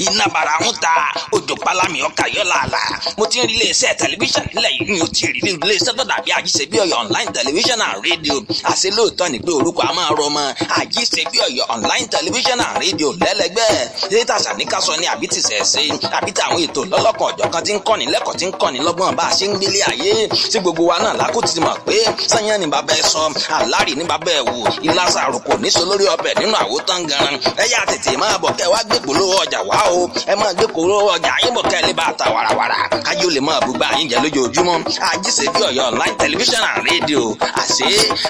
iná bara ń ta òjò pálámì ọkà yọ làálà mo ti ń rí iléeṣẹ́ tẹlifíṣàn nílẹ̀ yìí mi ò tí ì rí iléeṣẹ́ tó dàbí Ajíṣebíọ̀yọ́ online television and radio àṣẹ lóòótọ́ ni pé orúkọ a máa rọmọ Ajíṣebíọ̀yọ́ online television and radio lẹ́lẹ́gbẹ́ data sàníkàsọ ni àbí ti sẹ̀ẹ́sẹ́ àbí tàwọn ètò lọ́lọ́kan ọ̀jọ̀kan tí ń kọ́ni lẹ́kọ̀ọ́ tí ń kọ́ni lọ́gbọ́n bá a ṣe ń gbélé ayé tí gbogbo wa náà lákò ti mọ̀ pé sanyán ni bàbá ẹ sọ àlárì ní bàbá ẹ wò ìlàsà àròkò níṣó lórí ọbẹ̀ nínú àwòtán gan ẹ yá tètè máa bọ̀ kẹ́ wá gbé polówó ọjà wá o ẹ máa gbé polówó ọjà yín bọ̀ kẹ́ lè bá ta wàràwàrà káyọ̀ lè máa bùgbà yín jẹ lójoojúmọ́ Ajíṣebíọ̀yọ́ online television and radio àṣé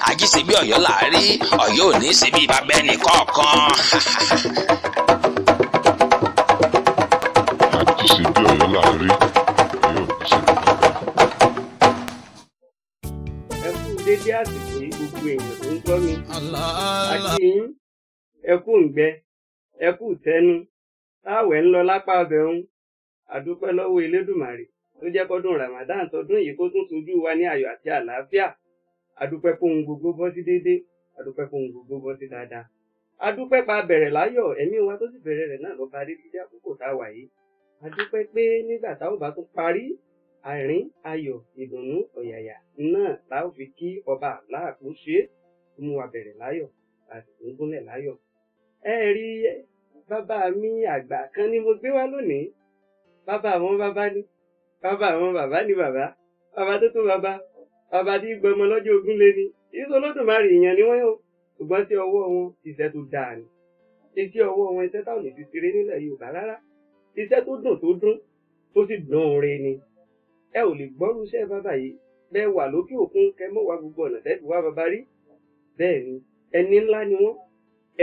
Ajíṣebíọ̀yọ́ làárí Ọ̀yọ́ ò ní ṣe bí bàbá ẹnì kọ̀ọ̀kan. Ajíṣebíọ̀yọ́ làárí Ọ̀yọ́ ò ní ṣe bí bàbá. Ẹ kú dédé àsìkò yìí gbogbo èèyàn tó ń gbọ́ mi. Àti yín ẹ kú ǹgbẹ ẹ kú tẹnu táwẹ̀ ń lọ lápá ọbẹ̀ ń àdúpẹ́ lọ́wọ́ Elédùmarè tó jẹ́ kọ́dún Ramadan tọdún yìí kó tún sojú wa ní ayọ̀ àti àlàáfíà. Adúpẹ́ fóhun gbogbo bọ́ sí déédéé adúpẹ́ fóhun gbogbo bọ́ sí dáadáa. Adúpẹ́ pa bẹ̀rẹ̀ láyọ̀ ẹ̀mí wa tó sì bẹ̀rẹ̀ rẹ̀ náà ló parí dídí àkókò tá a wà yìí. Adúpẹ́ pé nígbà táwọn bá tún parí àìrín ayọ̀ ìdùnnú ọ̀yàyà náà la ó fi kí ọba aláàkó ṣe é mú wa bẹ̀rẹ̀ láyọ̀ àti tó ń gúnlẹ̀ láyọ̀. Ẹ rí bàbá mi àgbà kan ni mo gbé wá lónìí. Bàbá àwọn bàbá ni bàbá àwọn bàbá ni bàbá tó tó bàbá tí gbọmọ lọ́jọ́ ogún lé ní. Ìṣó Olódùmarè èèyàn ni wọ́n yóò ṣùgbọ́n tí ọwọ́ wọn iṣẹ́ tó dáa ni. Iṣẹ́ ọwọ́ wọn iṣẹ́ táwọn èsì ṣeré nílẹ̀ Yorùbá rárá. Iṣẹ́ tó dùn tó sì dùn re ni. Ẹ ò lè gbọ́rú iṣẹ́ bàbá yìí bẹ́ẹ̀ wà lókè òkun kẹ mọ́ wá gbogbo ọ̀nà tẹ́tù wá bàbá rí. Bẹ́ẹ̀ ni ẹni ńlá ni wọ́n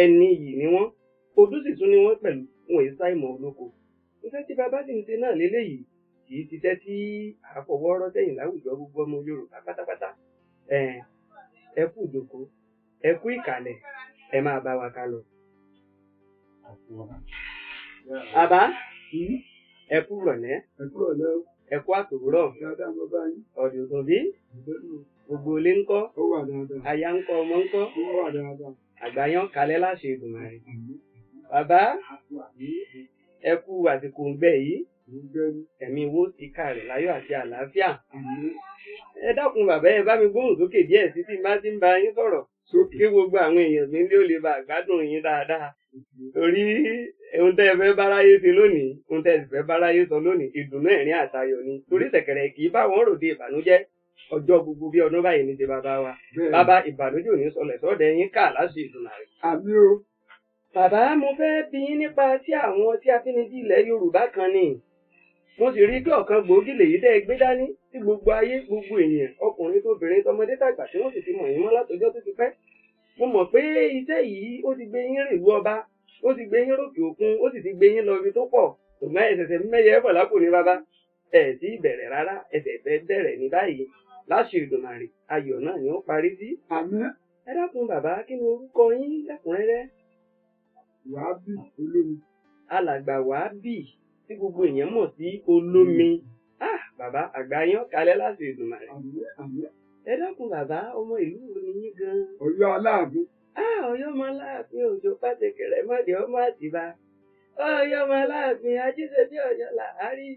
ẹni yìí ni wọ́n odú sì tún ni wọ́n pẹ̀lú wọn èsà ìmọ̀ olóko. Iṣẹ́ tí bàbá sì ń ṣe náà léléyìí kì í ṣiṣẹ́ tí àfọwọ́rọ́ sẹ́yìn láwùjọ gbogbo ọmọ Yorùbá pátápátá. Ẹ kú ìjókòó ẹ kú ìkàlẹ̀ ẹ máa bá wa ká lọ. Bàbá ẹ kú rọ̀lẹ́ ẹ kú àtòwúrọ̀ ọ̀dùn tó bí gbogbo ilé ńkọ́ aya ńkọ́ ọmọ ńkọ́ àgbáyán kalẹ̀ láṣẹ Èdùmàrè. Bàbá ẹ kú àsìkò ń bẹ yìí ẹ̀mí wo ti kà rẹ̀ láyọ̀ àti àlàáfíà. Ẹ dákun bàbá ẹ bá mi gbóhùn sókè díẹ̀ sí tí má ti ń bá yín sọ̀rọ̀ kí gbogbo àwọn èèyàn mi ní ó lè bá gbádùn yín dáadáa. Torí ohun tẹ́ ẹ fẹ́ báráyé ṣe lónìí ohun tẹ́ ẹ sì fẹ́ báráyé sọ lónìí ìdùnnú ẹ̀rín àtayọ̀ ni. Torí ṣẹ̀kẹ̀rẹ̀ kì í bá wọn ròde ìbànújẹ́ ọjọ́ gbogbo bí ọdún báyìí ní ti bàbá wa. Bàbá ìbànújẹ́ ò ní sọlẹ̀ sọ́dẹ̀ yín ká láṣẹ Èdùmàrè. Àmín o. Bàbá mo fẹ́ bi yín nípa tí àwọn tí abínibí ilẹ̀ Yorùbá kan ni. Mo sì rí pé ọ̀kan gbòógì lèyí tẹ́ ẹ gbé dání tí gbogbo ayé gbogbo ènìyàn ọkùnrin tóbìnrin tọmọdé tàgbà tí wọ́n sì ti mọ̀ yín mọ́ látọjọ́ tó ti pẹ́. Mo mọ̀ pé iṣẹ́ yìí ó ti gbé yín rèlú ọba ó ti gbé yín rókè òkun ó sì ti gbé yín lọ ibi tó pọ̀ ṣùgbọ́n ẹ̀sẹ̀sẹ̀ mẹ́yẹ bọ̀ lápò ní bàbá ẹ̀ tí ìbẹ̀rẹ̀ rárá ẹ̀sẹ̀ fẹ́ bẹ̀rẹ̀ ní báyìí láṣẹ Èdùmàrè ayọ̀ náà ni ó parí sí. Àmín. Ẹ dákun bàbá kí ni orúkọ yín lẹ́kùnrẹ́rẹ́? Wàábì Olómi. Alàgbà Wàábì tí gbogbo èèyàn mọ̀ sí Olómi. Bàbá àgbáyán kalẹ̀ láṣẹ Èdùmàrè. Àmín. Ẹ dákun bàbá ọmọ ìlú wo ni yín gan? Ọ̀yọ́ Aláàfin. Ọ̀yọ́ ọmọ Aláàfin òjò pàtẹkẹrẹ mọdẹ ọmọ Àtìbà. Ọ̀yọ́ ọmọ Aláàfin Ajíṣebíọ̀yọ́ làárí.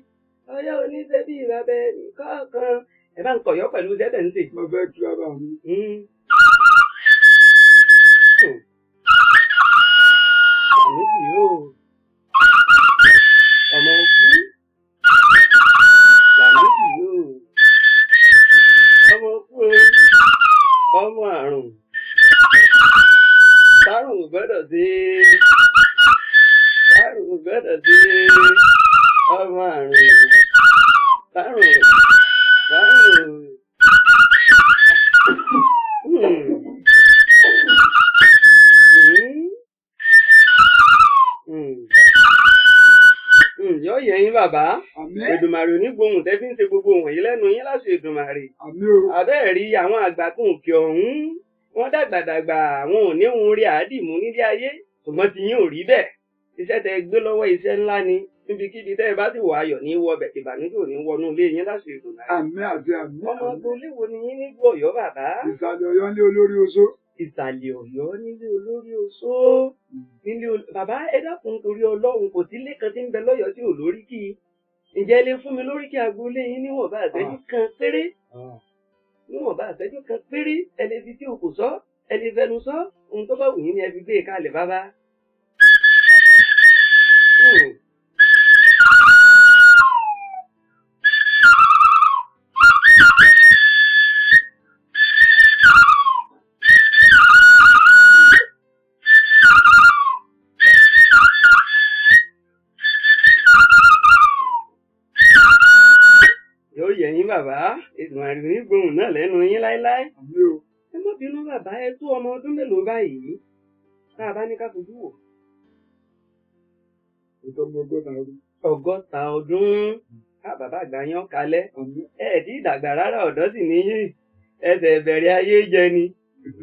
Ọ̀yọ́ oníṣẹ́ bí bàbá ẹnì kọ̀ọ̀kan. Ẹ bá ń kọ̀yọ́ pẹ̀lú sẹ́tẹ̀ ń sè. Mo fẹ́ kí bàbá mi. Àmísì yóò ọmọ òkú làmísì yóò ọmọ òkú ọmọ àrùn tárùn gbọ́dọ̀ sí ọmọ àrùn tárùn. Yóò yẹ yín bàbá. Èdùmàrè onígbòhùn tẹ́ fi ń ṣe gbogbo wọ̀nyí lẹ́nu yín láṣẹ Èdùmàrè. Àbẹ́ẹ̀ rí àwọn àgbà kan òkè ọ̀hún wọ́n dàgbàdàgbà àwọn ò ní òun rí àádìmú nílé ayé ṣùgbọ́n tí yín ò rí bẹ́ẹ̀. Iṣẹ́ tẹ́ gbé lọ́wọ́ iṣẹ́ ńlá ni níbikíbi tẹ́ ẹ bá sì wọ ayọ̀ ní wọbẹ̀ ìbànújẹ́ ò ní wọnú ilé yín láṣẹ Èdùmàrè. Àmín àti àmín. Ọmọ agboolé wo ni yín nílùú Ọ̀yọ́ bàbá? Ìsàlẹ̀ Ọ̀yọ́ ní olórí oṣó. ìsàlẹ̀ Ọ̀yọ́ nílé olórí oṣó bàbá ẹ dákun torí Ọlọ́run kò sí ilé kan tí ń bẹ lọ́yọ̀ọ́ tí ò lórí kí ǹjẹ́ ẹ lè fún mi lórí kí agboolé yín níwọ̀nba àṣẹ́jú kan péré níwọ̀nba àṣẹ́jú kan péré ẹ lè fi tí o kò sọ ẹ lè fẹnu sọ ohun tó bá wù yín ni ẹ fi gbé e kalẹ̀ bàbá. Yẹ̀yin bàbá Èdùmàrè ní gbóhùn náà lẹ́nu yín láéláé. Ẹ má bínú bàbá ẹ tó ọmọ ọdún mélòó báyìí tá a bá ní ká fojú wò. Ọgọ́ta ọdún ká bàbá àgbà yán kalẹ̀. Ẹ tí ìdàgbà rárá ọ̀dọ́ sì níyì. Ẹsẹ̀ bẹ̀rẹ̀ ayé jẹ ni.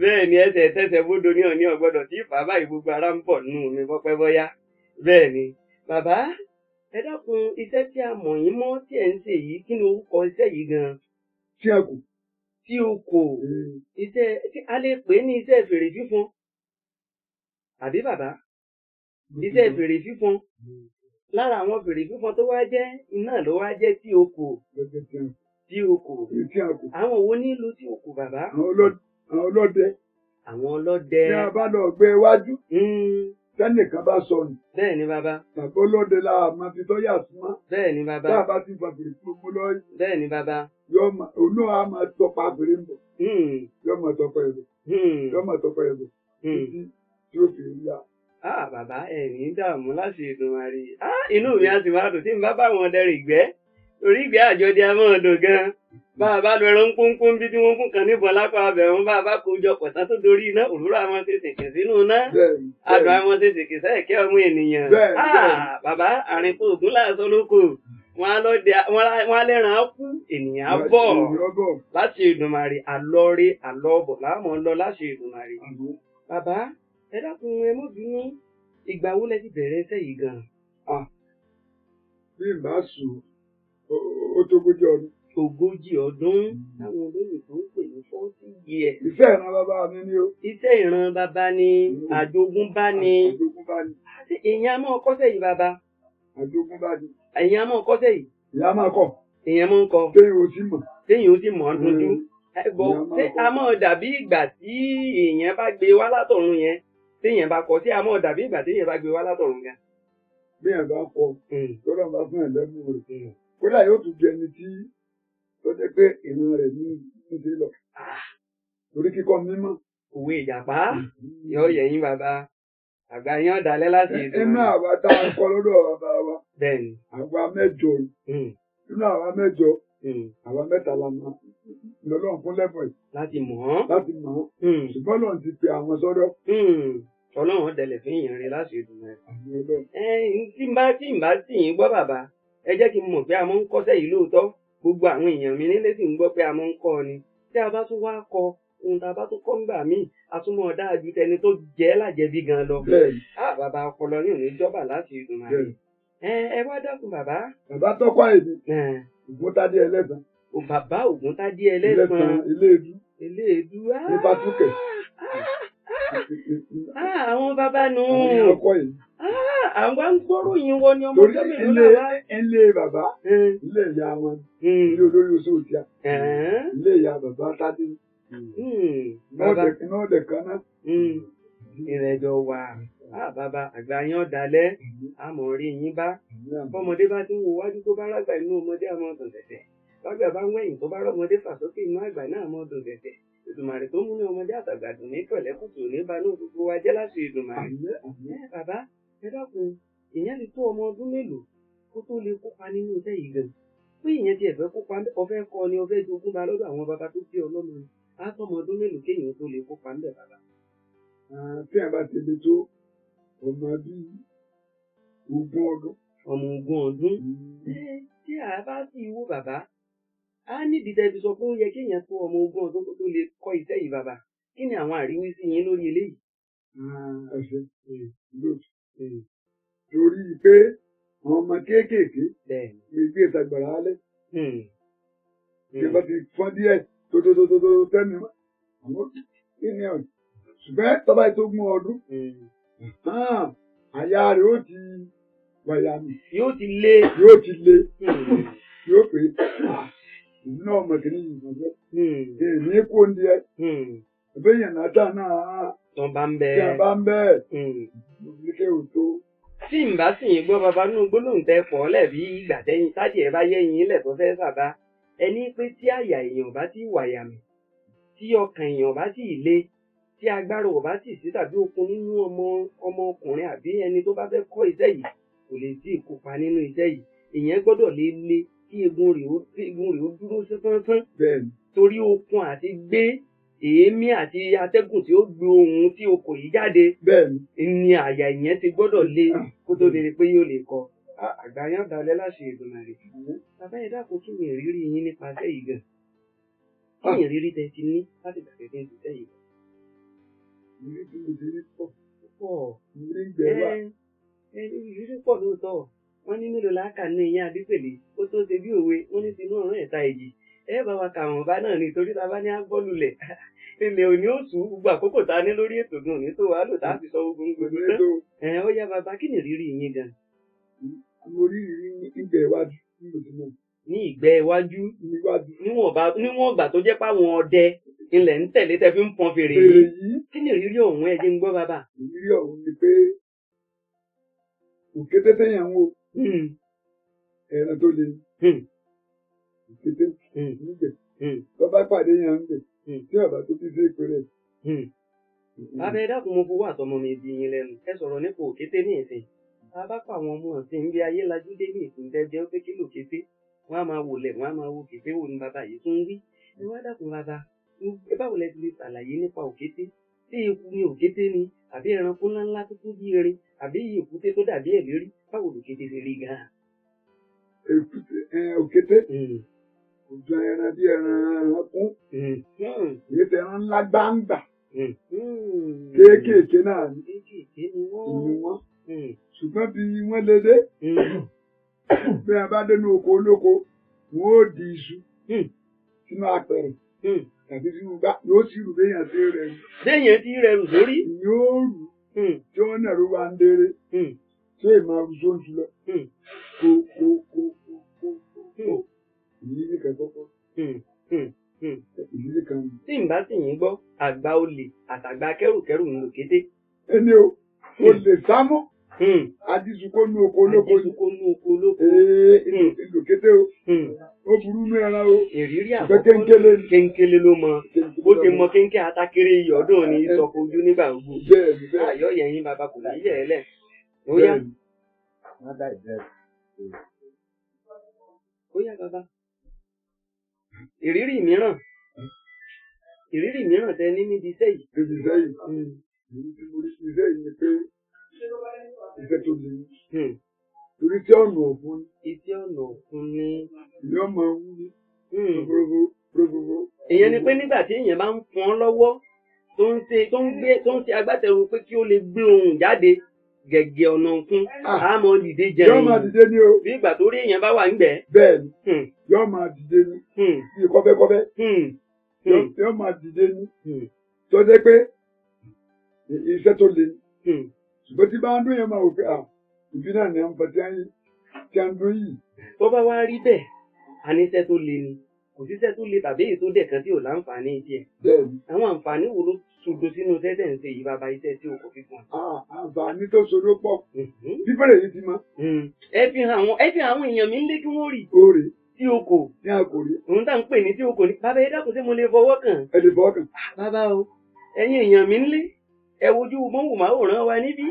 Bẹ́ẹ̀ ni ẹsẹ̀ tẹ̀sẹ̀ bódo ní ọ̀ní ọ̀gbọ́dọ̀ tí ìfà báyìí gbogbo ara ń pọ̀ nù mí bọ́pẹ́ bọ́yá. Bẹ́ẹ̀ ni bàbá ẹ dákun iṣẹ́ tí a mọ̀ yín mọ́ tí ẹ̀ ń ṣe yìí kí ni orúkọ iṣẹ́ yìí gan-an? Tí o kò iṣẹ́ tí a lè pè ní iṣẹ́ fèrè fífọn àbí bàbá iṣẹ́ fèrè fífọn lára àwọn fèrè fífọn tó wá jẹ́ iná ló wá jẹ́ tí o kò àwọn wo ní ìlú tí o kò bàbá? Àwọn ọlọ́dẹ. Àwọn ọlọ́dẹ. Tí a bá lọ gbé iwájú. Tẹ́nìkan bá sọnù. Bẹ́ẹ̀ ni bàbá. Tàbí olóde la máa fi tọ́ yà súnmọ́. Bẹ́ẹ̀ ni bàbá. Tá a bá ti fa fèrè gbogbo lọ. Bẹ́ẹ̀ ni bàbá. Òun náà máa tọpa fèrè ń bọ̀. Yóò máa tọpa ẹ̀bọ̀. Yóò máa tọpa ẹ̀bọ̀. Títí tí ó fi yá. Bàbá ẹ̀rín dààmú láti Èdùmàrè. Inú mi á ti máa dùn tí n bá bá wọn dẹrì ìgbẹ́. Orí ìgbẹ́ àjọdẹ a máa dùn gan-an. Bá a bá lọ ẹran pọ́npọ́n bí tí wọ́n fún kan níbọn lápá abẹ̀rún bá a bá kó jọ pọ̀tán tó dorí iná òwúrọ̀ àwọn ṣe ṣèkè sínú iná àdùn àwọn ṣe ṣèkè sẹ́ẹ̀kẹ́ ọmọ ènìyàn. Bàbá àrìnkò ògún láàṣọ lóko wọn á lẹ́ràn á kú ènìyàn á bọ̀ láti Èdùmàrè àlọ́re àlọ́bọ̀ láwọn lọ láti Èdùmàrè. Bàbá ẹ dákun ẹ mọ́ bínú ìgbà wo lẹ ti bẹ̀rẹ̀ iṣẹ́ yìí gan-an? Bí n bá sùn ó tó 40 ọdún. 40 ọdún táwọn olóyìnbó ń pè ní 40 years. Iṣẹ́ ìran bàbá mi ni o. Iṣẹ́ ìran bàbá ni àjogúnbá ni. Àjogúnbá ni. Èèyàn á máa kọ́ṣẹ́ yìí bàbá. Àjogúnbá ni. Èèyàn á máa kọ́ṣẹ́ yìí. Ìyá máa kọ̀. Èèyàn máa ń kọ. Téyìn ò sí mọ̀. Téyìn ò sí mọ̀ ọ́n dúdú. Ṣé a máa dàbí ìgbà tí èèyàn bá gbé wá látọ̀run yẹn? Téèyàn bá kọ sí a máa dàbí ìgbà téèyàn bá gbé wá látọ̀run gan. Bí èèyàn bá kọ, tó lọ́n bá fún ẹ̀ lẹ́bùn rẹ̀. Kódà yóò tún jẹ ẹni tí tó jẹ́ pé ìran rẹ̀ ní ìdí lọ. Torí kíkọ́ mímọ́. Òwe Ìjàpá yóò yẹ̀yìn bàbá. Àgbà yẹn ọ̀dàlẹ́ láti ìdùnnú. Inú àwa tá a kọ́ lọ́dọ̀ bàbá wa. Bẹ́ẹ̀ni. Àwa 8 ni. Inú àwa 8, àwa 3 la mọ̀. Lọ́lọ́run fún lẹ́bùn yìí. Láti mọ̀ ọ́n. Láti mọ̀ ọ́n. Ṣùgbọ́n lọ́run ti pe àwọn sọ́dọ̀. Ọlọ́run dẹlẹ̀ fún ìyẹn rẹ̀ láti ìdùnnú ẹ̀. Tí n bá sì ń gbọ́ bàbá ẹ jẹ́ kí n mọ̀ pé a máa ń kọ́ṣẹ́ yìí lóòótọ́ gbogbo àwọn èèyàn mi nílé sì ń gbọ́ pé a máa ń kọ́ ọ ni tí a bá tún wá kọ ohun tá a bá tún kọ́ ńgbà míì a tún mọ̀ dáa ju tẹni tó jẹ́ lájẹbí gan lọ. Bàbá ọpọlọ ní òní jọba láti Èdùmàrè. Ẹ wá dákun bàbá. Bàbá tọ́kọ̀ èdè. Ògúntádé ẹlẹ́sàn. Bàbá Ògúntádé ẹlẹ́sàn. Eléèdú. Nípa túkẹ̀. Àwọn bàbá nù. Àwọn ọkọ̀ yìí. Àwọn ń gbọ́rò yín wọ ni ọmọ ọjọ́ mélòó náà wá. Ilé bàbá, ilé ìyá wọn, ilé olórí oṣù tíá, ilé ìyá bàbá Tádé. Náà dẹ̀ kan náà. Ìrẹ̀jọ wà. Bàbá àgbà yín ọ̀dàlẹ̀, àmọ̀ rí yín bá. Bọ́mọdé bá ti ń wo wájú tó bá rágbà inú ọmọdé àmọ́ ọ̀dùn tẹ̀tẹ̀. Bàgbà bá ń wẹ̀yìn tó bá rọ́mọdé fà sókè inú àgbà náà àmọ́ ọ̀dùn tẹ̀tẹ̀. Èdùmàrè tó mú ní ọmọdé àtàgbà dùn ní pẹ̀lẹ́kùtù ní banú gbogbo wa jẹ́ láti Èdùmàrè. Bàbá ẹ dákun ìyẹn lè tó ọmọ ọdún mélòó kó tó lè kópa nínú iṣẹ́ yìí gan. Pé ìyẹn ti ẹ̀fẹ́ kópa ọfẹ́ kọ ni ọfẹ́ jogún ba lọ́dọ̀ àwọn bàbá tó bí ọlọ́mọ ni á tó ọmọ ọdún mélòó kéèyàn tó lè kópa ńbẹ̀ bàbá. Tí a bá ti lè tó ọmọ bíi 20 ọdún. Ọmọ 20 ọdún. Tí a bá sì wó bàbá a nídìí tẹ́ fi sọ pé ó yẹ kéèyàn tó ọmọ 20 ọdún kó tó lè kọ́ iṣẹ́ yìí bàbá. Kí ni àwọn àríwísí yín lórí eléyìí? Ẹ̀ṣẹ̀ lóòtù. Torí pé àwọn ọmọ kéékèèké lè gbé ìtagbàrá alẹ́. Tí a bá ti fọ́n díẹ̀ tó tẹ́mi mọ́, àwọn kí ni ọ̀nà? ṣùgbọ́n tọ́ba tó gún ọdún àyà rẹ̀ ó ti wàyà mi. Yóò ti lé. Yóò ti lé. Yóò pé ìlú náà mọ̀ kí ni ìgbọ̀n fẹ́. Èmi kò ń di ẹ. Ìbéyàn náà náà. Tọ́ bá ń bẹ́ẹ̀. Tí a bá ń bẹ́ẹ̀. Mo ní kí o tó. Tí n bá sì ń gbọ́ bàbá nínú gbólóhùn tẹ pọ̀ lẹ́bí ìgbà tẹ́yìn tájì ẹ̀ bá yẹ́yìn ilẹ̀ tó fẹ́ sàbá. Ẹni pé tí àyà èèyàn bá ti wàyà mi, tí ọkàn èèyàn bá ti le, tí agbára ò bá ti sí tàbí okun nínú ọmọkùnrin àbí ẹni tó bá fẹ́ kọ́ iṣẹ́ yìí kò lè tí ì kópa nínú iṣẹ́ yìí. Ìyẹn gbọ́dọ̀ le kí egun rẹ̀ ó dúró sánsán. Bẹ́ẹ̀ni. Torí okun àti gbé èémí àti atẹ́gùn tí ó gbé ohun tí o kò yí jáde. Bẹ́ẹ̀ni. Ni àyà ìyẹn ti gbọ́dọ̀ le kó tó lè pé yóò lè kọ. Àgbà yẹn dalẹ̀ láṣẹ Èdùmàrè. Bàbá yẹn dákun kí ni ìrírí yín nípasẹ̀ yìí gan? Kí ni ìrírí tẹ ti ní láti gbàgbé tí ń ṣiṣẹ́ yìí? Ìrírí tí mo ti rí pọ̀. Ìrírí gbẹ wá. Ìrírí pọ̀ lóòótọ́. Wọ́n ní mélòó láàkà ní ìyẹn Adépèlé. Ó tó ṣe bí òwe, wọ́n ní tinú ọ̀run ẹ̀ta èjì. Ẹ bá wa kà wọ́n bá náà ni torí ta bá ní agbọ́lulẹ̀. Ilé òní ó sùn gbogbo àkókò ta ní lórí ètò gan ní tó wà lò tá a fi sọ gbogbo tán. Ó yá bàbá kí ni ìrírí yín gan? Mo rí ìrírí ìgbẹ́ iwájú ní òjúmọ́. Ní ìgbẹ́ iwájú? Níwọ̀n ìgbà tó jẹ́ páwọn ọdẹ ilẹ̀ ń tẹ̀lé tẹ́ fi ń pọn fèrè yìí. Kí ni ìrírí ọ̀hún ẹ jẹ́ ń gbọ́ bàbá? Ìrírí ọ̀hún ni pé òkété téèyàn ń wò ẹran tó le òkété níbẹ̀ tó bá pàdé yẹn ń bẹ̀ tí ọ̀bá tó fi ṣe ìpínlẹ̀. Bàbá ẹ dákun mo fowó àtọmọ mi di yín lẹ́nu ẹ sọ̀rọ̀ nípa òkété ní ìsìn. Tá a bá pa àwọn ọmọ ọ̀sìn ń bí ayé lajú dé ní ìsìn dẹ́jẹ́ ó pé kí ló kété wọ́n á máa wòlẹ̀ wọ́n á máa wo kété wo ni bàbá yìí tún wí. Ẹ wá dákun bàbá ẹ báwo lẹ ti lè ṣàlàyé nípa òkété? Tí eku ni òkété ni àbí ẹranko ńláńlá tó tún bí erin àbí èkúté tó dàbí ẹ̀lérí báwo lòkété ṣe rí gan-an? Òkété òjò ẹran bí ẹran kún èyí tẹ ẹran ńlá gbáǹgbà kéékèèké náà ni wọ́n ṣùgbọ́n bí wọ́n lè dé bí a bá dénú oko olóko wọ́n ó di iṣu sínú apẹ̀rẹ̀ tàbí sínú gbá yóò sì rù béèyàn sí rẹ̀ rù. Béèyàn ti rẹ̀ rù sórí. Yóò rù tí wọ́n náà ló wá ń déré tí èèmọ̀ arúgbó ń tu lọ kó ìrírí kan kọ́kọ́. Ìrírí kan. Tí n bá sì yín gbọ́ àgbà olè àtàgbà kẹ́rùkẹ́rù ń lò kété. Ẹni o lè sámú adisukonu oko olóko ìlò kété o ó burú ní ẹran o. Ìrírí àkọ́kọ́ kéńkélé ló mọ bó ṣe mọ kéńké atákéré iyọ̀ ọdún ní ìsọkò ojú nígbà gbogbo. Ayọ̀ yẹ̀yìn bàbá kò ní yẹ̀ ẹ́ lẹ̀. Ó yá. Ó yá bàbá. Ìrírí mìíràn tẹ ní níbi iṣẹ́ yìí. Níbi iṣẹ́ yìí. Èyí tí mo rí sí iṣẹ́ yìí ni pé iṣẹ́ tó le. Torí tí ọ̀nà òfun. Iṣẹ́ ọ̀nà òfun ni. Ìyá ọmọ wú ní. Gbogbo. Ìyẹn ni pé nígbà tí èèyàn bá ń fọ́n lọ́wọ́ tó ń ṣe agbátẹrù pé kí ó lè gbé ohùn jáde gẹ̀gẹ̀ ọ̀nà òfun àmọ́ dìde jẹun. Yọ́ máa dìde ní o. Bí ìgbà tó rí èèyàn bá wà ń gbẹ́. Bẹ́ẹ̀ni, yọ́ máa dìde ní. Bí kọ́fẹ́kọ́fẹ́. Yọ́ máa dìde ní. Tó dé pé iṣẹ́ tó le. Ṣùgbọ́n tí bá ń dún yẹn máa wò pé ìbí náà ni à ń bọ̀ tí a ń dún yìí. Tó bá wá rí bẹ́ẹ̀, a ní iṣẹ́ tó le ni. Kò sí iṣẹ́ tó le tàbí èyí tó dẹ̀ kan tí ò láǹfààní tiẹ̀. Bẹ́ẹ̀ni. Àwọn àǹfààní wo ló ṣodo sínú iṣẹ́ tẹ̀ ń ṣe yìí bàbá iṣẹ́ tí o kò fi fún ọ? Àǹfààní tó ṣodo pọ̀. Bíbélì yìí ti mọ́. Ẹ fi hàn àwọn èèyàn mi ń lé kí wọ́n rí. Ó rè. Tí o kò. Ní a kò rí. Òun tá ń pè ní tí o kò ní. Bàbá ẹ dákun sí mo lè fọwọ́ kàn. Ẹ lè fọwọ́ kàn. Bàbá o, ẹ̀yin èèyàn mi ń lé. Ẹ wojú móhùnmáwòrán wa níbí.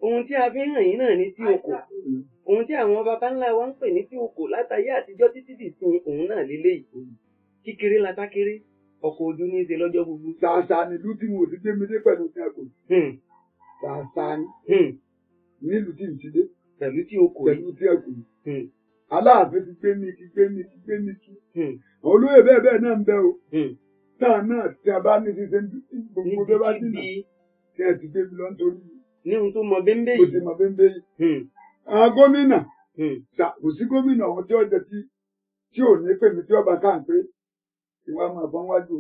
Ohun tí a fi hàn yín náà ní tí o kò. Ohun tí àwọn baba ńlá wa ń pè ní tí o kò látayé àtijọ́ títí dì sí òun náà lélẹ́yìí. Kíkéré latákéré. Ọkọ̀ ojú ní í ṣe lọ́jọ́ gbogbo. Ṣàṣà nílùú tí mo ti gbé mi dé pẹ̀lú tí a kò. Ṣàṣà nílùú tí n ti dé. Pẹ̀lú tí o kò. Pẹ̀lú tí a kò. Aláàfin ti gbé mi kí. Àwọn olóyè bẹ́ẹ̀ náà ń bẹ o. Táà náà tí a bá ní ṣiṣẹ́ gbogbo bẹ́ẹ̀ bá dìnnà. Tí a ti gbé mi lọ nítorí. Ní ohun tó mọ bẹ́ńbẹ́ yìí. Ó ti mọ bẹ́ńbẹ́ yìí. Àwọn gómìnà. Kò sí gómìnà àwọn tí ó jẹ tí ò ní pè mí tí ọba káà pé ìwà máa bọ́n wájú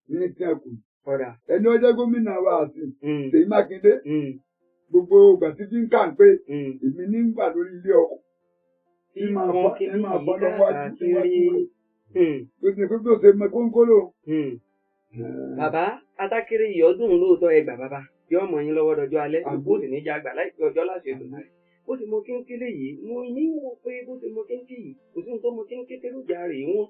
ní tí a kù ẹni ó jẹ́ gómìnà wa àti Ṣèyí Mákindé gbogbo ìgbà tí fi ń kà ń pé èmi ní gbà lórí ilé ọkọ̀ tí máa fọ́ lọ́wọ́ àti tó ṣe mọ kónkóló. Bàbá Atákéré yìí ọdún lóòótọ́ ẹgbà bàbá tí ọmọ yín lọ́wọ́ dọjọ́ alẹ́ bó sì ní já gbà láìpẹ́ ọjọ́ láti ètò náà bó ti mọ kéńkéré yìí mo ní wò pé bó ti mọ kéńké yìí kò sí ohun tó mọ kéńkété lójà rè wọ́n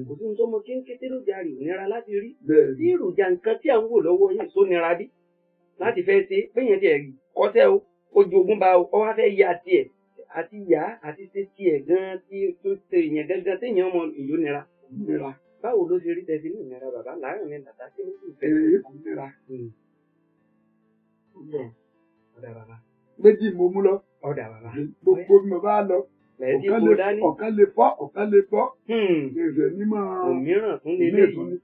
kò sí ohun tó mọ kéńkété lójà rè nira láti rí tí èròjà nǹkan tí à ń wò lọ́wọ́ yìí tó nira bí láti fẹ́ ṣe péyàn tiẹ̀ kọ́sẹ́ o ó jogún bá ọ wá fẹ́ ya tiẹ̀ àti yá àti ṣe tiẹ̀ gan-an tí tó ṣe ìyẹn gangan téèyàn mọ ìlú nira. Báwo ló ṣe rí tẹ̀sí ní ìnira bàbá láàrin ní bàbá tí ó sì fẹ́ rí kò nira. Ọ̀dà bàbá. Méjì mo mú lọ. Ọ̀dà bàbá. Gbogbo mi ò bá lọ. Ọ̀kan lè fọ́, ọ̀kan lè bọ́. Ìrẹsẹ̀ ní máa. Òmíràn tún lè léyìí.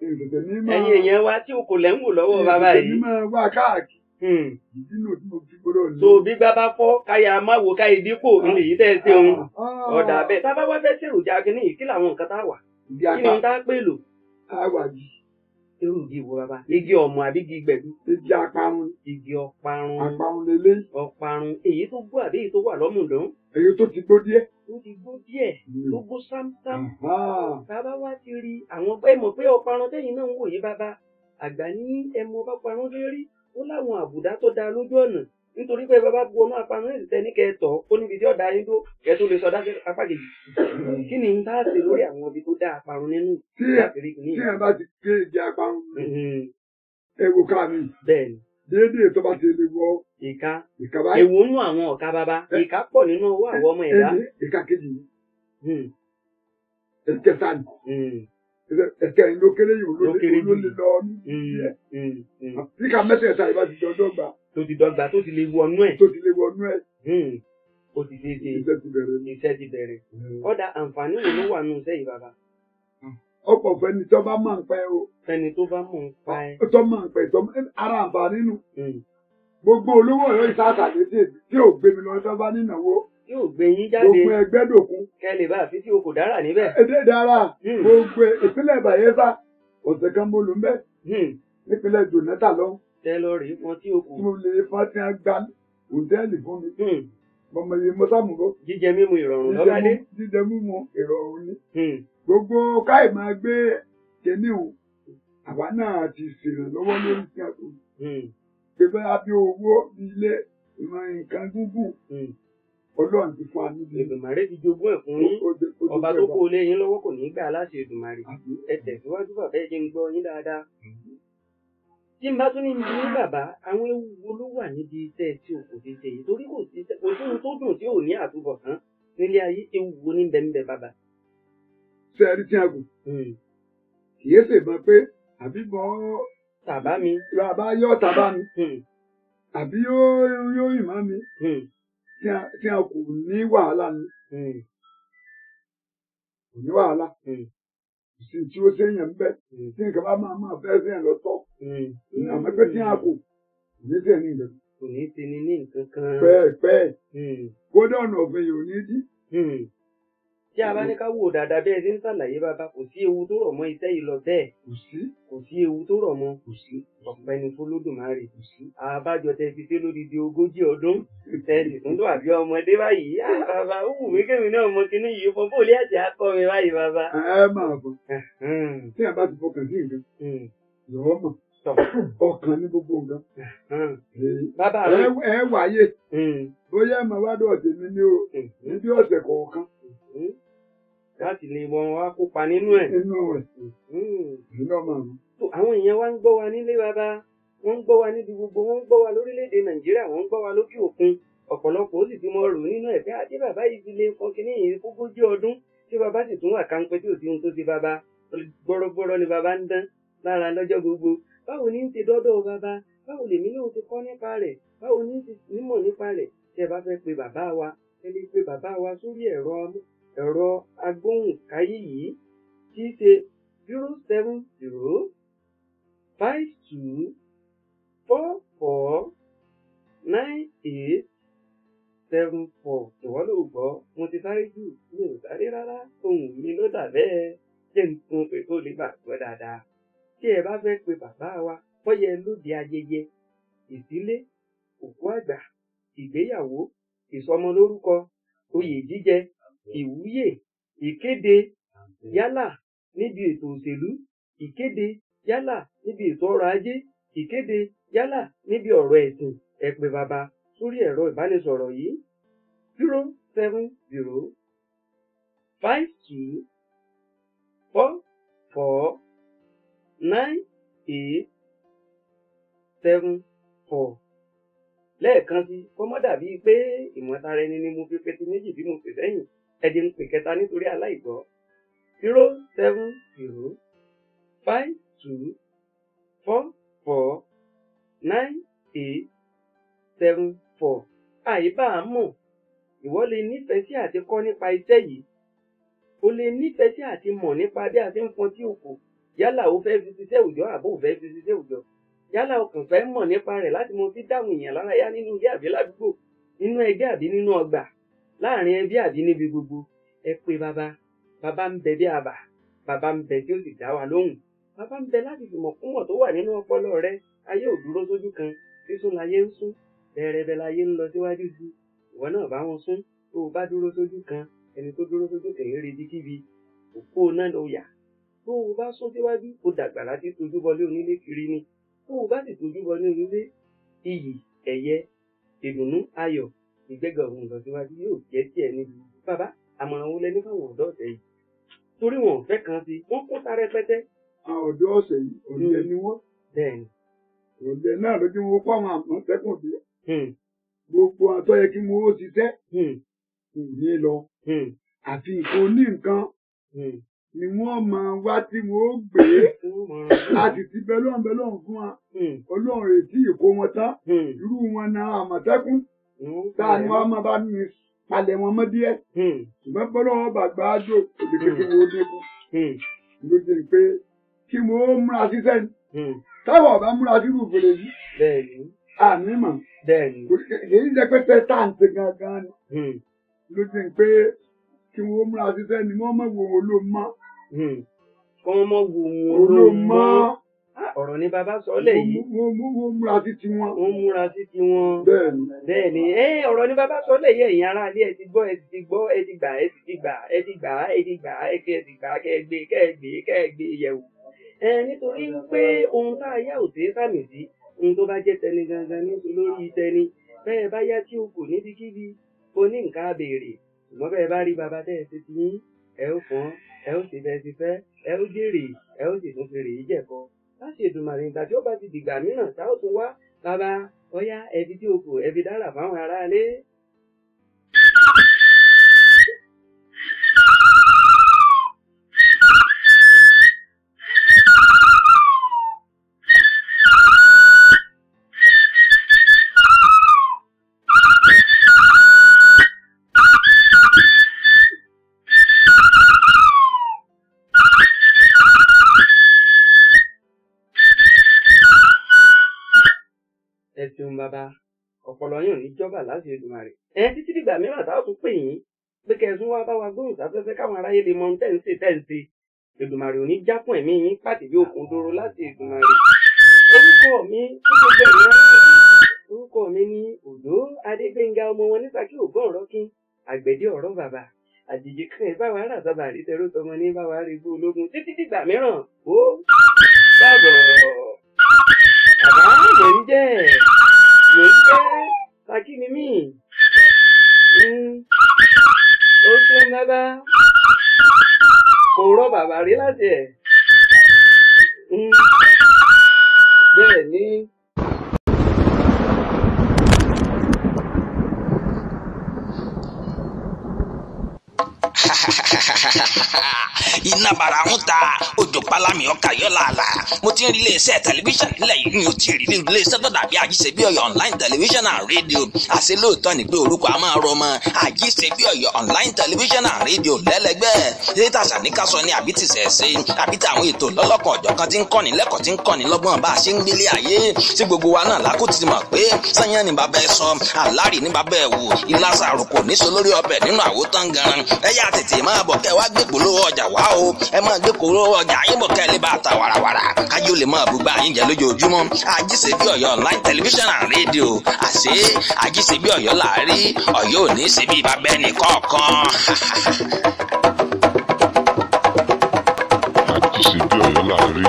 Ẹ̀yin èèyàn wa tí o kò lẹ́ ń wò lọ́wọ́ bàbá yìí. Ìrẹsẹ̀ ní máa wá káàkiri. Ìdínà tí mo fi gbọ́dọ̀ ní. So bí bàbá fọ́ káyà má wo káyì dípò ilé yìí tẹ́ ẹ ṣe òun. Ọ̀dà bẹ́ẹ̀ tá a bá wá fẹ́ ṣèròjà kínní yìí kí làwọn nǹkan tá a wà. Kí ni tá a pè lò? A wà jì. Irú igi wo bàbá? Igi ọ̀mù àbí igi gbẹ̀dú? Igi aparun. Igi ọparun. Aparun lélẹ̀. Ọparun. Èyí tó gbó àbí èyí tó wà lọ́mùdán? Èyí tó ti gbó díẹ̀. Tó ti gbó díẹ̀. Tó gbó sámsám. Bàbá wa ti rí àwọn ẹ mọ̀ pé ọparun tẹ́yìn náà ń wò yí bàbá. Àgbà ní ẹmu ọba parun lérí. Ó láwọn àbùdá tó dáa lójú ọ̀nà. Nítorí pé bàbá bu ọmọ aparun ní ìtẹ́ ní kẹtọ̀ ó níbi tí ọ̀dà yín tó kẹ tó lè sọ dáṣẹ́ apá kejì. Kí ni ń tá a ṣe lórí àwọn ibi tó dá aparun nínú? Tí ẹ bá ti gé igi aparun, ewu ká mi. Bẹ́ẹ̀ni. Déédéé tó bá ti lè wọ. Ìka. Ìka báyìí. Èwo nú àwọn ọ̀ka bàbá. Ìka pọ̀ nínú owó àwọn ọmọ ẹ̀dá. Ìka kejì ni. Ẹ̀kẹta ni. Ẹ̀kẹrin ló kéré yìí ló lè lọ ní. Ìka mẹ́tẹ̀ẹ̀ta ìbá ti dọ́dọ́ gbà. Tó ti dọ́gba tó ti lè wọnú ẹ̀. Tó ti lè wọnú ẹ̀. Ó ti ṣe ṣe. Iṣẹ́ ti bẹ̀rẹ̀. Ọ̀dà àǹfààní wo ló wà nù iṣẹ́ yìí bàbá? Ọ̀pọ̀ fẹ́ni tó bá máa ń pẹ́ o. Fẹ́ni tó bá máa ń pẹ́. Tó máa ń pẹ́ tó ara àǹfààní nù. Gbogbo olówó ọ̀yọ́ ìsáàtà lédè tí ò gbé mi lọ tó bá nínáwó. Tí ò gbé yín jáde. Gbogbo ẹgbẹ́ dòkun. Kẹ́lẹ̀ bá àfi tí o kò dára níbẹ̀. Èdè dára. Gbogbo ìpínlẹ̀ Bayelsa ọ̀sẹ̀ kan mo lò ń bẹ́. Nípínlẹ̀ Jonata lọ. Tẹ lọ rí wọn tí o kù. Mo lè fa tí a gbá hòtẹ́ẹ̀lì fún mi. Mọ̀mọ́ yìí mo sàmúgbó. Jíjẹ mímu ìrọ̀rùn lọ́kadé. Jíjẹ mímu ìrọ̀rùn ni. Gbogbo káì máa gbé kíní o. Àwa náà ti ṣèrànlọ́wọ́ lórí tí a kò. Pé bá bí owó ilé ìmọ̀ nǹkan gúngùn. Ọlọ́run ti fún wa níbi. Èdùmàrè ti jogún ẹ̀ fún yín. Ọba tó kó lé yín lọ́wọ́ kò ní í gbà láti Èdùmàrè. Ẹ tẹ̀síwájú bàbá ẹ jẹ́ ń gbọ́ yín dáadáa. Tí n bá tún ní bàbá, àwọn ewu wo ló wà níbi iṣẹ́ tí o kò fi ṣe yìí? Torí kò sí ohun tó dùn tí ò ní àtúbọ̀tán nílé ayé ewu wo ní bẹ́ẹ̀ bàbá. Ṣé ẹ rí tí a gùn? Kì í ṣe mọ̀ pé àbí bọ́. Tàbá mi. Bàbá yọ tàbá mi. Àbí yóò ìmọ̀ mi. Tí a kò ní wàhálà ni. Kò ní wàhálà. Sí tí ó séyàn ń bẹ tí nǹkan bá máa fẹ́ séyàn lọ́tọ̀ àmọ́ pé tí a kò ní sẹ́yìn ní nǹkan. Kò ní ti ní nǹkan kan. Pẹ́ẹ́pẹ́ẹ́ kódà ọ̀nà ọ̀fẹ́ yìí ò ní dí. Tí a bá ní ká wò dáadáa bí ẹ ti ń ṣàlàyé bàbá kò sí ewu tó rọ̀ mọ́ iṣẹ́ yìí lọ bẹ́ẹ̀. Kò sí ewu tó rọ̀ mọ́. Ọ̀pẹ ni f'Olódùmarè. Àbájọ tẹ fi ṣe lódidi 40 ọdún. Tẹ̀sí tún lọ àbí ọmọdé báyìí. Bàbá ó wù mí kémi náà mọ kíní yìí fún bóòlì àti akọ mi báyìí bàbá. Ẹ máa bọ̀. Tí a bá ti fọkàn sí nǹkan. Lọ́wọ́ mọ̀. Ọkàn ní gbogbo nǹkan. Bàbá rẹ. Ẹ wáyé. Bóyá ẹ máa wá dọ̀tí mi ní o. Níbi ọ̀sẹ̀ kọ̀ọ̀kan. Láti lè wọn wá kópa nínú ẹ̀. Nínú rẹ̀. Nínú ọmọ mi. Àwọn èèyàn wa ń gbọ́ wa nílé bàbá. Wọ́n ń gbọ́ wa níbi gbogbo. Wọ́n ń gbọ́ wa lórílẹ̀‐èdè Nàìjíríà. Wọ́n ń gbọ́ wa lókè òkun. Ọ̀pọ̀lọpọ̀ ó sì ti mọ rò nínú ẹ̀ pé àti bàbá yìí ti lè fọn kíní yìí fún 40 ọdún. Tí bàbá sì tún wà káńpẹ́ tí ò sí ohun tó ti bàbá. Gbọ́rọ́gbọ́rọ́ ni bàbá ń dán lára lọ́jọ́ gbogbo. Báwo ni ń ti dọ́dọ̀ bàbá? Báwo lèmi náà ti kọ́ nípa rẹ̀? Báwo ni ń ti nímọ̀ nípa rẹ̀? Tí ẹ bá fẹ́ pe bàbá wa, ẹ lè pe bàbá wa sórí ẹ̀rọ agbóhùnkáyé yìí tí í ṣe 07052449874. Ìwọ ló gbọ́, mo ti sáré jù, mi ò sáré rárá, ohùn mi ló dà bẹ́ẹ̀. Jẹ́ nǹkan pé kó lè bà gbọ́ dáadáa. tí ẹ bá fẹ́ pe bàbá wa bóyá lóde ayẹyẹ ìdílé òkú àgbà ìgbéyàwó ìsọmọlórúkọ oyè jíjẹ ìwúyè ìkéde yálà níbi ètò òṣèlú ìkéde yálà níbi ètò ọrọ̀ ajé ìkéde yálà níbi ọ̀rọ̀ ẹ̀sìn ẹ pè bàbá sórí ẹ̀rọ ìbánisọ̀rọ̀ yìí 07052449874 lẹ́ẹ̀kan sí kọ́mọ́ dàbí pé ìmọ̀tara ẹni ni mo fi pe ti méjì bí mo pè sẹ́yìn ẹ̀dì ń pè kẹta nítorí aláìgbọ́ 07052449874 àìbá a mọ̀ ìwọ lè nífẹ̀ẹ́ sí àti kọ́ nípa iṣẹ́ yìí o lè nífẹ̀ẹ́ sí àti mọ̀ nípa bí a ti ń fọn tí òkò yálà o fẹ́ fi ṣiṣẹ́ òòjọ́ àbó o fẹ́ fi ṣiṣẹ́ òòjọ́ yálà o kàn fẹ́ mọ̀ nípa rẹ̀ láti mọ fi dáhùn èèyàn lára yá nínú ilé àbí ládùúgbò nínú ẹgbẹ́ àbí nínú ọgbà láàrin ẹbí àbí níbi gbogbo ẹ pé bàbá ń bẹ bí àbà bàbá ń bẹ tí ó sì dá wa lóhùn bàbá ń bẹ láti fìmọ̀ kúmọ̀ tó wà nínú ọpọlọ rẹ ayé ò dúró sójú kan sísún láyé ń sún bẹ̀rẹ̀bẹ̀ láyé ń lọ síwájú sí ìwọ náà bá wọn sún tó o bá dúró sójú kan ẹni tó dúró sójú kẹ̀yìn retí kíbi òpó náà ló yà tó o bá sún síwájú o dàgbà láti tójú bọlé onílé kiri ni tó o bá sì tójú bọlé onílé iyì ẹ̀yẹ ìdùnnú ayọ̀ ìgbéga òun ìlọsíwájú yóò jẹ́ tiẹ̀ níbi bàbá àmọ̀ràn wo lẹni fáwọn ọ̀dọ́ ọ̀sẹ̀ yìí torí wọn ò fẹ́ kan sí wọ́n kó ta rẹpẹtẹ. àwọn ọ̀dọ́ ọ̀sẹ̀ yìí ọ̀dọ́ ni wọ́n. bẹ́ẹ̀ni. ọ̀dọ́ náà lójú wọn kó àwọn àmọ̀tẹ́kùn sí. gbogbo àtọ́ yẹ kí mo ó ṣiṣẹ́. kò ní lọ. àfi nǹkan oní nǹkan ni wọ́n máa wá tí wọ́n ó gbé láti ti bẹ́lọ́n fún wa. ọlọ́run ètí ìkó wọn tán. irú wọn náà àmọ̀tẹ́kùn. táà ni wọ́n máa bá mi palẹ̀ wọn mọ́ díẹ̀. ṣùgbọ́n bọ́lọ́wọ́ bàgbà ájò òbí kékeré wo dínkù. ló jẹ́ pé kí mo múra síṣẹ́ ni. táwọn ọba múra sí rúfèrè yìí. bẹ́ẹ̀ni. àmì mọ̀. bẹ́ẹ̀ni. èyí jẹ́ pé tẹ́tàǹtì gangan ni. ló jẹ́ pé kí wọ́n múra síṣẹ́ ni wọ́n mọ̀ wò wọ́n ló mọ́. kọ́ mọ́ wò wọ́n ló mọ́. ọ̀rọ̀ ni bàbá sọ lẹ̀ yìí. wọ́n múra sí tiwọn. wọ́n múra sí tiwọn. bẹ́ẹ̀ni. bẹ́ẹ̀ni ọ̀rọ̀ ni bàbá sọ lẹ̀ yìí ẹ̀yin ará ilé ẹ ti gbọ́ ẹ ti gbọ́ ẹ ti gbà ẹ ti gbà ẹ ti gbà ẹ ti gbà ẹ ti gbà kẹ́ ẹ gbé yẹ̀wò. nítorí pé ohun tá a yá ò tẹ́ sàmì sí ohun tó bá jẹ́ tẹni gangan ní lórí tẹni bẹ́ẹ̀ bá yá tí o kò níbikíbi o ní nǹkan àbèrè ṣùgbọ́n bẹ́ẹ̀ bá rí bàbá tẹ́ ẹ ti ti yín ẹ ó fọ́n ẹ ó sì bẹ́ẹ̀ ti fẹ́ ẹ ó jèrè ẹ ó sì tún fèrè yìí jẹ̀kọ́ láti Èdùmàrè ìgbà tí ó bá ti dìgbà mìíràn tá ó tún wá bàbá ọyá ẹbí tí o kò ẹbí dára fáwọn aráalé. ẹ̀sùn bàbá ọ̀pọ̀lọ yóò ní jọba láti Èdùmàrè. Títí dìgbà mìíràn táwọn tún pè yín pé kẹsùn wá bá wa gbóhùn sáfẹ́fẹ́ káwọn aráyé lè mọ tẹ́ǹsì. Èdùmàrè ò ní jákùn ẹ̀mí yín pàtì bí òkun dúró láti Èdùmàrè. Orúkọ mi ní Òjó Adégbénga ọmọ wọn ní Ṣakí Ògbọ́n Rọ́kín àgbẹ̀dẹ ọ̀rọ̀ bàbá àjèjì kan ẹ̀ báwa rà sábà rí tẹrú tọmọ ní báwa rí gbó ológun títí dìgbà mìíràn ó dàbọ̀. Bàbá mò ń jẹ́ Ṣakí ni mí. Ó tún bàbá kò rọ bàbá rí láti ẹ̀. Bẹ́ẹ̀ ni. iná bara ń ta òjò pálámì ọkà yọ làálà mo ti ń rí iléeṣẹ́ tẹlifíṣàn nílẹ̀ yìí ni o ti rí nínú iléeṣẹ́ tó dàbí Ajíṣebí Ọ̀yọ́ online television and radio àṣẹ lóòótọ́ ni pé orúkọ a máa rọmọ Ajíṣebí Ọ̀yọ́ online television and radio lẹ́lẹ́gbẹ́ létà sàníkàsọ ni àbí ti sẹ̀ẹ́sẹ́ àbí ti àwọn ètò lọ́lọ́kan ọ̀jọ̀kan tí ń kọ́ni lẹ́kọ̀ọ́ tí ń kọ́ni lọ́gbọ́n bá a ṣe ń gbélé ayé tí gbogbo wa náà lákò ti mọ̀ pé sanyán ni bàbá ẹ sọ àlárì ní bàbá ẹ wò ìlàsà àrùkò níṣó lórí ọbẹ̀ nínú àwòtán gan ẹ yá tètè máa bọ̀ kẹ́ wá gbé polówó ọjà wá o ẹ máa gbé polówó ọjà yín bọ̀ pọ̀ kẹ́lẹ́ bá ta wàràwàrà kájí ó lè mọ àbúgbà yín jẹ́ lójoojúmọ́ Ajíṣebí Ọ̀yọ́ online television and radio àṣé Ajíṣebí Ọ̀yọ́ làárí Ọ̀yọ́ ò ní ṣe bí bàbá ẹnì kọ̀ọ̀kan. Ajíṣebí Ọ̀yọ́ làárí.